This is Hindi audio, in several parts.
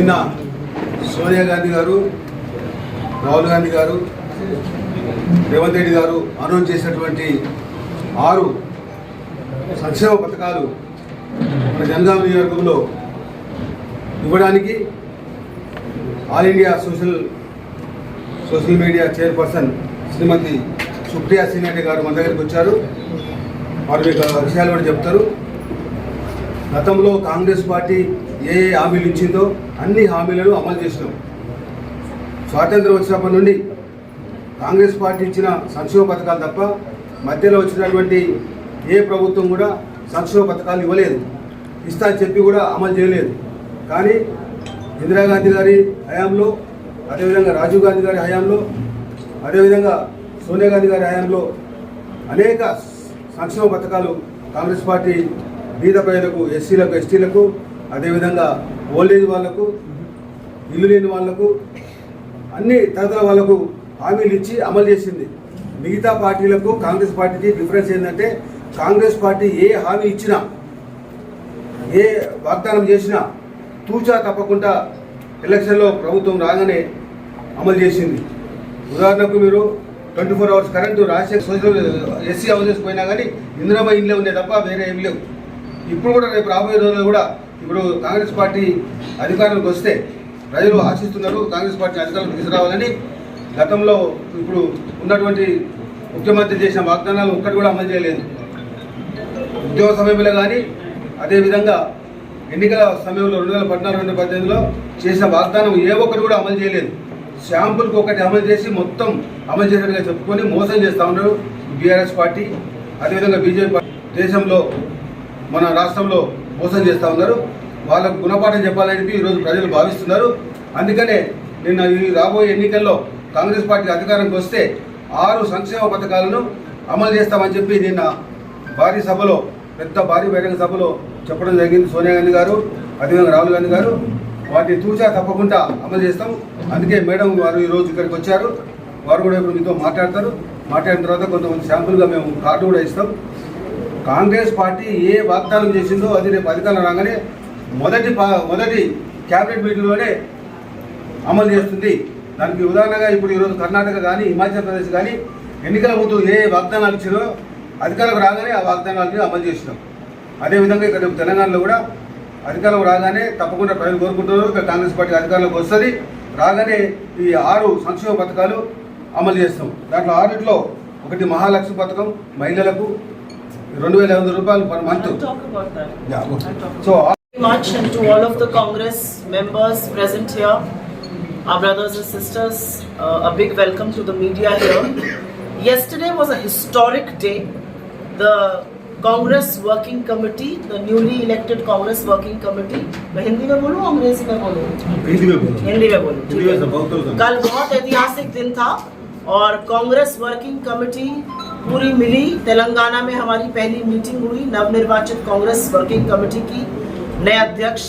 నిన్న సోనియా గాంధీ గారు, రాహుల్ గాంధీ గారు, రేవంత్ రెడ్డి గారు అనౌన్స్ చేసినటువంటి 6 సంక్షేమ పథకాలు మన జనగామ నియోజకవర్గంలో ఇవ్వడానికి all India social media chairperson Shrimati Supriya Singh garu మన దగ్గరికి వచ్చారు. వారు మీకు విషయాలు కూడా చెప్తారు. గతంలో కాంగ్రెస్ పార్టీ ఏ హామీలు ఇచ్చిందో అన్ని హామీలను అమలు చేసినాం. స్వాతంత్రం వచ్చినప్పటి నుండి కాంగ్రెస్ పార్టీ ఇచ్చిన సంక్షేమ పథకాలు తప్ప మధ్యలో వచ్చినటువంటి ఏ ప్రభుత్వం కూడా సంక్షేమ పథకాలు ఇవ్వలేదు. ఇస్తా అని చెప్పి కూడా అమలు చేయలేదు. కానీ ఇందిరాగాంధీ గారి హయాంలో, అదేవిధంగా రాజీవ్ గాంధీ గారి హయాంలో, అదేవిధంగా సోనియా గాంధీ గారి హయాంలో అనేక సంక్షేమ పథకాలు కాంగ్రెస్ పార్టీ బీద ప్రజలకు, ఎస్సీలకు, ఎస్టీలకు, అదేవిధంగా ఓల్డేజ్ వాళ్లకు, ఇల్లు లేని వాళ్లకు, అన్ని తరగతుల వాళ్లకు హామీలు ఇచ్చి అమలు చేసింది. మిగతా పార్టీలకు కాంగ్రెస్ పార్టీకి డిఫరెన్స్ ఏంటంటే కాంగ్రెస్ పార్టీ ఏ హామీ ఇచ్చినా, ఏ వాగ్దానం చేసినా తూచా తప్పకుండా ఎలక్షన్లో ప్రభుత్వం రాగానే అమలు చేసింది. ఉదాహరణకు మీరు 24 hours current Rajasekhar social SC houses పోయినా కానీ ఇందిరమ్మ ఇండ్లే ఉండే తప్ప వేరే ఏం లేవు. ఇప్పుడు కూడా రేపు రాబోయే రోజుల్లో కూడా ఇప్పుడు కాంగ్రెస్ పార్టీ అధికారంలోకి వస్తే ప్రజలు ఆశిస్తున్నారు కాంగ్రెస్ పార్టీ అధికారంలోకి తీసుకురావాలని. గతంలో ఇప్పుడు ఉన్నటువంటి ముఖ్యమంత్రి చేసిన వాగ్దానాలు ఒక్కటి కూడా అమలు చేయలేదు. ఉద్యోగ సమయంలో కానీ, అదేవిధంగా ఎన్నికల సమయంలో 2014-2018లో చేసిన వాగ్దానం ఏ ఒక్కటి కూడా అమలు చేయలేదు. శాంపుల్కి ఒకటి అమలు చేసి మొత్తం అమలు చేసినట్టుగా చెప్పుకొని మోసం చేస్తూ ఉన్నారు బీఆర్ఎస్ పార్టీ, అదేవిధంగా బీజేపీ పార్టీ. దేశంలో మన రాష్ట్రంలో మోసం చేస్తూ ఉన్నారు. వాళ్ళకు గుణపాఠం చెప్పాలని చెప్పి ఈరోజు ప్రజలు భావిస్తున్నారు. అందుకనే నిన్న ఈ రాబోయే ఎన్నికల్లో కాంగ్రెస్ పార్టీ అధికారంకి వస్తే 6 సంక్షేమ పథకాలను అమలు చేస్తామని చెప్పి నిన్న భారీ సభలో, భారీ బహిరంగ సభలో చెప్పడం జరిగింది సోనియా గాంధీ గారు, అదేవిధంగా రాహుల్ గాంధీ గారు. వాటిని తూచా తప్పకుండా అమలు చేస్తాం. అందుకే మేడం వారు ఈరోజు ఇక్కడికి వచ్చారు. వారు కూడా ఇప్పుడు మీతో మాట్లాడతారు. మాట్లాడిన తర్వాత కొంతమంది శాంపుల్గా మేము కార్డు కూడా ఇస్తాం. కాంగ్రెస్ పార్టీ ఏ వాగ్దానం చేసిందో అది రేపు అధికారం రాగానే మొదటి క్యాబినెట్ మీటింగ్లోనే అమలు చేస్తుంది. దానికి ఉదాహరణగా ఇప్పుడు ఈరోజు కర్ణాటక కానీ, హిమాచల్ ప్రదేశ్ కానీ ఎన్నికల ముందు ఏ వాగ్దానాలు ఇచ్చినో అధికారం రాగానే ఆ వాగ్దానాలను అమలు చేసినాం. అదేవిధంగా ఇక్కడ తెలంగాణలో కూడా అధికారం రాగానే తప్పకుండా ప్రజలు కోరుకుంటున్నారు కాంగ్రెస్ పార్టీ అధికారంలోకి వస్తుంది. రాగానే ఈ 6 సంక్షేమ పథకాలు అమలు చేస్తాం. దాంట్లో 6లో ఒకటి మహాలక్ష్మి పథకం, మహిళలకు 2,500 రూపాయలు per month. So much and to all of the Congress members present here, our brothers and sisters, a big welcome to the media here. Yesterday was a historic day. The Congress Working Committee, the newly elected Congress Working Committee, मैं हिंदी में बोलूँ अंग्रेजी में बोलूँ? हिंदी में बोलूँ। कल बहुत ऐतिहासिक दिन था और कांग्रेस वर्किंग कमेटी पूरी मिली। तेलंगाना में हमारी पहली मीटिंग हुई नवनिर्वाचित कांग्रेस वर्किंग कमेटी की। नए अध्यक्ष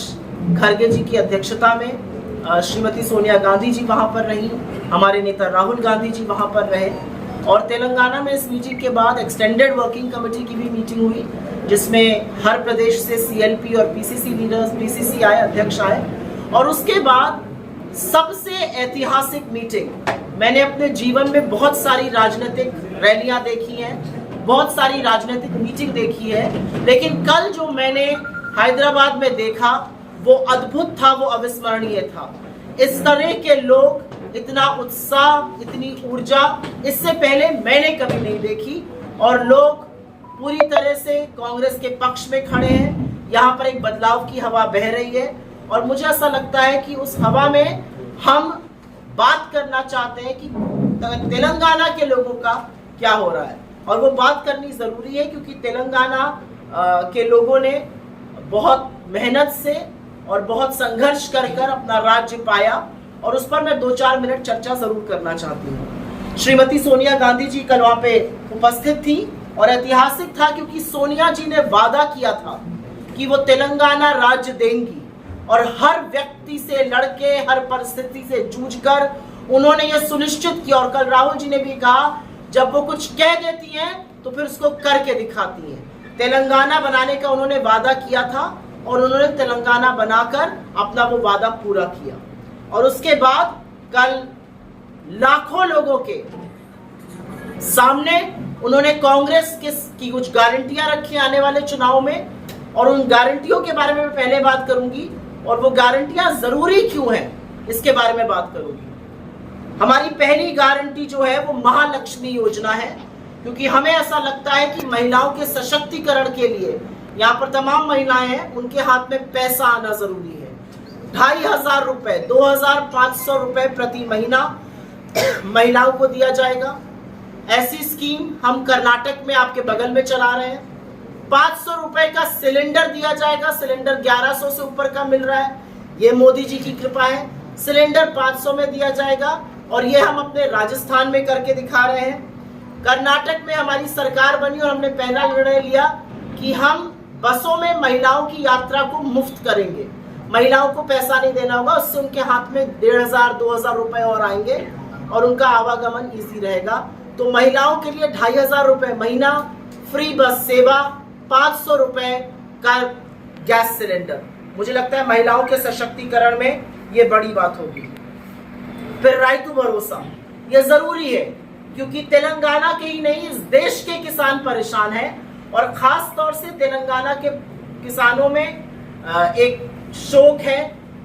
खरगे जी की अध्यक्षता में श्रीमती सोनिया गांधी जी वहां पर रही, हमारे नेता राहुल गांधी जी वहां पर रहे। और तेलंगाना में इस मीटिंग के बाद एक्सटेंडेड वर्किंग कमेटी की भी मीटिंग हुई, जिसमें हर प्रदेश से सीएलपी और पीसीसी लीडर्स, पीसीसी आए, अध्यक्ष आए। और उसके बाद सबसे ऐतिहासिक मीटिंग, मैंने अपने जीवन में बहुत सारी राजनीतिक रैलियां देखी हैं, बहुत सारी राजनीतिक मीटिंग देखी है, लेकिन कल जो मैंने हैदराबाद में देखा वो अद्भुत था, वो अविस्मरणीय था। इस तरह के लोग, इतना उत्साह, इतनी ऊर्जा इससे पहले मैंने कभी नहीं देखी। और लोग पूरी तरह से कांग्रेस के पक्ष में खड़े हैं। यहाँ पर एक बदलाव की हवा बह रही है और मुझे ऐसा लगता है कि उस हवा में हम बात करना चाहते हैं कि तेलंगाना के लोगों का क्या हो रहा है। और वो बात करनी जरूरी है क्योंकि तेलंगाना के लोगों ने बहुत मेहनत से और बहुत संघर्ष कर अपना राज्य पाया और उस पर मैं 2-4 मिनट चर्चा जरूर करना चाहती हूँ। श्रीमती सोनिया गांधी जी कल वहाँ पे उपस्थित थी और ऐतिहासिक था क्योंकि सोनिया जी ने वादा किया था कि वो तेलंगाना राज्य देंगी और हर व्यक्ति से लड़के, हर परिस्थिति से जूझकर उन्होंने ये सुनिश्चित किया। और कल राहुल जी ने भी कहा जब वो कुछ कह देती हैं तो फिर उसको करके दिखाती हैं। तेलंगाना बनाने का उन्होंने वादा किया था और उन्होंने तेलंगाना बनाकर अपना वो वादा पूरा किया। और उसके बाद कल लाखों लोगों के सामने उन्होंने कांग्रेस की कुछ गारंटियां रखी आने वाले चुनाव में, और उन गारंटियों के बारे में मैं पहले बात करूंगी, और वो गारंटियां जरूरी क्यों हैं इसके बारे में बात करूंगी। हमारी पहली गारंटी जो है वो महालक्ष्मी योजना है, क्योंकि हमें ऐसा लगता है कि महिलाओं के सशक्तिकरण के लिए यहाँ पर तमाम महिलाएं हैं, उनके हाथ में पैसा आना जरूरी है। 2500 रुपए, 2500 रुपए प्रति महीना महिलाओं को दिया जाएगा। ऐसी स्कीम हम कर्नाटक में आपके बगल में चला रहे हैं। 500 रुपए का सिलेंडर दिया जाएगा। सिलेंडर 1100 से ऊपर का मिल रहा है, ये मोदी जी की कृपा है। सिलेंडर 500 में दिया जाएगा, और ये हम अपने राजस्थान में करके दिखा रहे हैं। कर्नाटक में हमारी सरकार बनी और हमने पहला निर्णय लिया कि हम बसों में महिलाओं की यात्रा को मुफ्त करेंगे। महिलाओं को पैसा नहीं देना होगा, उससे उनके हाथ में 1500-2000 रुपए और आएंगे और उनका आवागमन इजी रहेगा। तो महिलाओं के लिए 2500 रुपए महीना फ्री बस सेवा, 500 रुपए का गैस सिलेंडर। मुझे लगता है महिलाओं के सशक्तिकरण में ये बड़ी बात होगी। फिर राइतु भरोसा, ये जरूरी है, क्योंकि तेलंगाना के ही नहीं इस देश के किसान परेशान हैं, और खास तौर से तेलंगाना के किसानों में एक शोक है,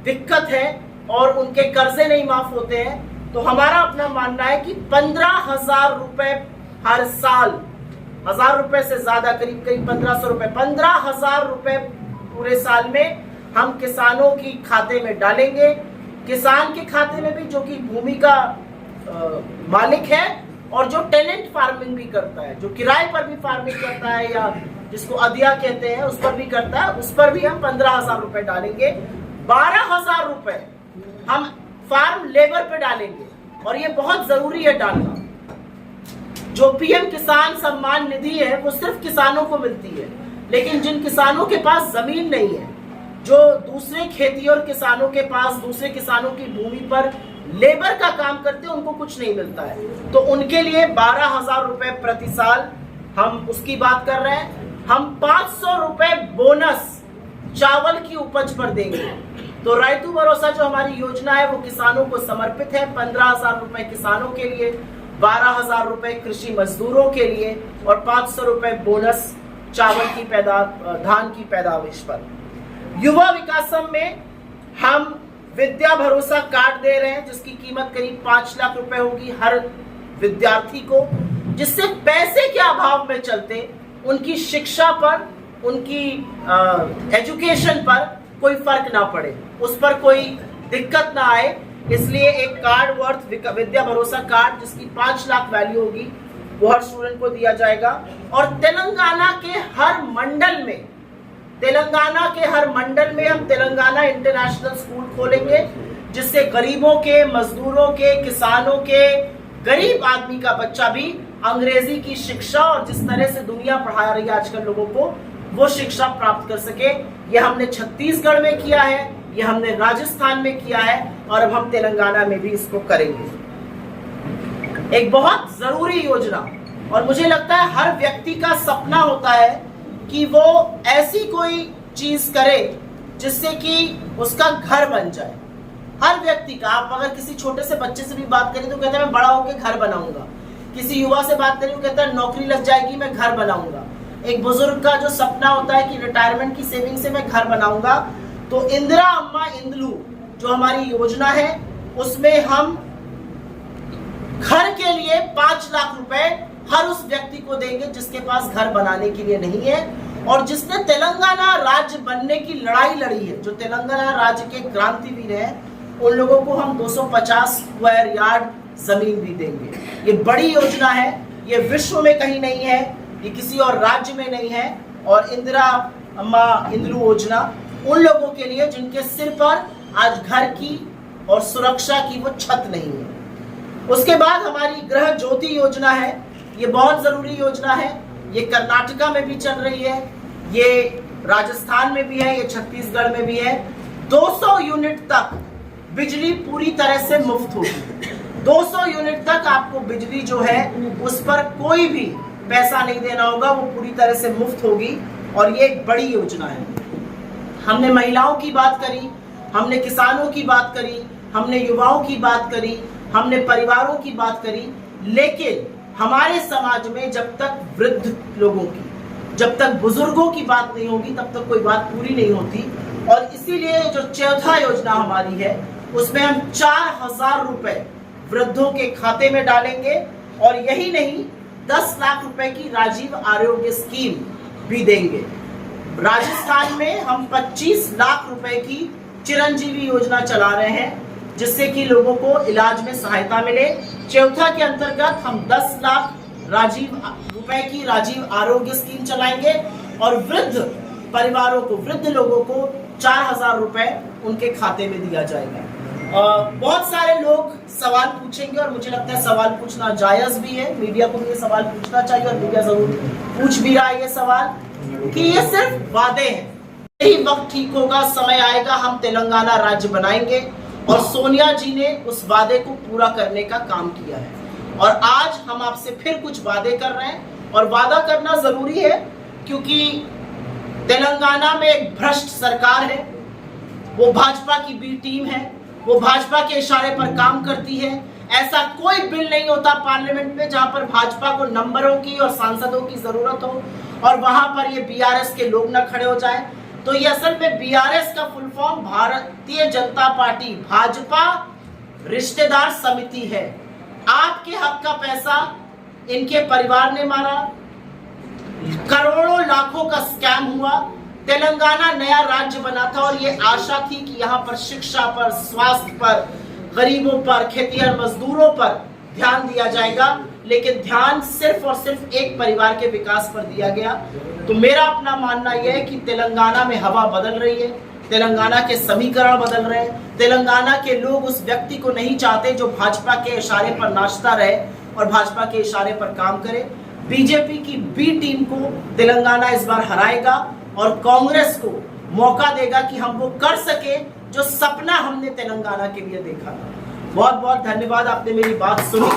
दिक्कत है, और उनके कर्जे नहीं माफ होते हैं। तो हमारा अपना मानना है कि 15,000 रुपए हर साल, 1000 रुपए से ज्यादा, करीब 1500 रुपए, 15,000 रुपए पूरे साल में हम किसानों की खाते में डालेंगे। किसान के खाते में भी, जो कि भूमि का मालिक है और जो टेनेंट फार्मिंग भी करता है, जो किराए पर भी फार्मिंग करता है या जिसको अधिया कहते हैं उस पर भी करता है, उस पर भी हम 15,000 रुपए डालेंगे। 12,000 रुपए हम फार्म लेबर पे डालेंगे, और ये बहुत जरूरी है डालना। जो पीएम किसान सम्मान निधि है वो सिर्फ किसानों को मिलती है, लेकिन जिन किसानों के पास जमीन नहीं है, जो दूसरे खेती और किसानों के पास दूसरे किसानों की भूमि पर लेबर का काम करते हैं, उनको कुछ नहीं मिलता है। तो उनके लिए 12,000 रुपए प्रति साल हम उसकी बात कर रहे हैं। हम 500 रुपए बोनस चावल की उपज पर देंगे। तो राइतु भरोसा जो हमारी योजना है वो किसानों को समर्पित है। 15,000 रुपए किसानों के लिए, 12,000 रुपए कृषि मजदूरों के लिए, और 500 रुपए बोनस चावल की धान की पैदावार पर। युवा विकासम में हम विद्या भरोसा कार्ड दे रहे हैं, जिसकी कीमत करीब 5 लाख रुपए होगी हर विद्यार्थी को, जिससे पैसे के अभाव में चलते उनकी शिक्षा पर, उनकी एजुकेशन पर कोई फर्क ना पड़े, उस पर कोई दिक्कत ना आए। इसलिए एक कार्ड वर्थ विद्या भरोसा कार्ड, जिसकी 5 लाख वैल्यू होगी, वो हर स्टूडेंट को दिया जाएगा। और तेलंगाना के हर मंडल में हम तेलंगाना इंटरनेशनल स्कूल खोलेंगे, जिससे गरीबों के, मजदूरों के, किसानों के, गरीब आदमी का बच्चा भी अंग्रेजी की शिक्षा, और जिस तरह से दुनिया पढ़ा रही है आजकल लोगों को, वो शिक्षा प्राप्त कर सके। ये हमने छत्तीसगढ़ में किया है, ये हमने राजस्थान में किया है, और अब हम तेलंगाना में भी इसको करेंगे। एक बहुत जरूरी योजना, और मुझे लगता है हर व्यक्ति का सपना होता है कि वो ऐसी कोई चीज करे जिससे कि उसका घर बन जाए। हर व्यक्ति का, आप अगर किसी छोटे से बच्चे से भी बात करें तो कहता है मैं बड़ा होकर घर बनाऊंगा। किसी युवा से बात करें तो कहता है नौकरी लग जाएगी, मैं घर बनाऊंगा। एक बुजुर्ग का जो सपना होता है कि रिटायरमेंट की सेविंग से मैं घर बनाऊंगा। तो इंदिरा अम्मा इंदलू जो हमारी योजना है, उसमें हम घर के लिए 5 लाख रुपए हर उस व्यक्ति को देंगे जिसके पास घर बनाने के लिए नहीं है, और जिसने तेलंगाना राज्य बनने की लड़ाई लड़ी है, जो तेलंगाना राज्य के क्रांतिवीर हैं, उन लोगों को हम 250 स्क्वायर यार्ड जमीन भी देंगे। ये बड़ी योजना है, ये विश्व में कहीं नहीं है, ये किसी और राज्य में नहीं है। और इंदिरा अम्मा इंदलू योजना उन लोगों के लिए जिनके सिर पर आज घर की और सुरक्षा की वो छत नहीं है। उसके बाद हमारी गृह ज्योति योजना है, ये बहुत जरूरी योजना है। ये कर्नाटका में भी चल रही है, ये राजस्थान में भी है, ये छत्तीसगढ़ में भी है। 200 यूनिट तक बिजली पूरी तरह से मुफ्त होगी। 200 यूनिट तक आपको बिजली जो है उस पर कोई भी पैसा नहीं देना होगा, वो पूरी तरह से मुफ्त होगी, और ये एक बड़ी योजना है। हमने महिलाओं की बात करी, हमने किसानों की बात करी, हमने युवाओं की बात करी, हमने परिवारों की बात करी, लेकिन हमारे समाज में जब तक वृद्ध लोगों की, जब तक बुजुर्गों की बात नहीं होगी तब तक कोई बात पूरी नहीं होती। और इसीलिए जो चौथा योजना हमारी है उसमें हम 4,000 रुपए वृद्धों के खाते में डालेंगे, और यही नहीं 10 लाख रुपए की राजीव आरोग्य स्कीम भी देंगे। राजस्थान में हम 25 लाख रुपए की चिरंजीवी योजना चला रहे हैं, जिससे कि लोगों को इलाज में सहायता मिले। चौथा के अंतर्गत हम 10 लाख रुपए की राजीव आरोग्य स्कीम चलाएंगे, और वृद्ध परिवारों को, वृद्ध लोगों को 4,000 रुपए उनके खाते में दिया जाएगा। बहुत सारे लोग सवाल पूछेंगे, और मुझे लगता है सवाल पूछना जायज भी है, मीडिया को भी ये सवाल पूछना चाहिए, और मीडिया जरूर पूछ भी रहा है ये सवाल कि ये सिर्फ वादे हैं। यही वक्त ठीक होगा, समय आएगा, हम तेलंगाना राज्य बनाएंगे, और सोनिया जी ने उस वादे को पूरा करने का काम किया है। और आज हम आपसे फिर कुछ वादे कर रहे हैं, और वादा करना जरूरी है क्योंकि तेलंगाना में एक भ्रष्ट सरकार है, वो भाजपा की बी टीम है, वो भाजपा के इशारे पर काम करती है। ऐसा कोई बिल नहीं होता पार्लियामेंट में जहां पर भाजपा को नंबरों की और सांसदों की जरूरत हो और वहां पर ये बीआरएस के लोग न खड़े हो जाए। तो ये असल में बीआरएस का full form Bharatiya Janata party, Bhajpa रिश्तेदार समिति है। आपके हक का पैसा इनके परिवार ने मारा, करोड़ों लाखों का स्कैम हुआ। तेलंगाना नया राज्य बना था और ये आशा थी कि यहाँ पर शिक्षा पर, स्वास्थ्य पर, गरीबों पर, खेतिहर मजदूरों पर ध्यान दिया जाएगा, लेकिन ध्यान सिर्फ और सिर्फ एक परिवार के विकास पर दिया गया। तो मेरा अपना मानना यह है कि तेलंगाना में हवा बदल रही है, तेलंगाना के समीकरण बदल रहे हैं। तेलंगाना के लोग उस व्यक्ति को नहीं चाहते जो भाजपा के इशारे पर नाचता रहे और भाजपा के इशारे पर काम करे। बीजेपी की बी टीम को तेलंगाना इस बार हराएगा और कांग्रेस को मौका देगा कि हम वो कर सके जो सपना हमने तेलंगाना के लिए देखा था। बहुत बहुत धन्यवाद, आपने मेरी बात सुनी।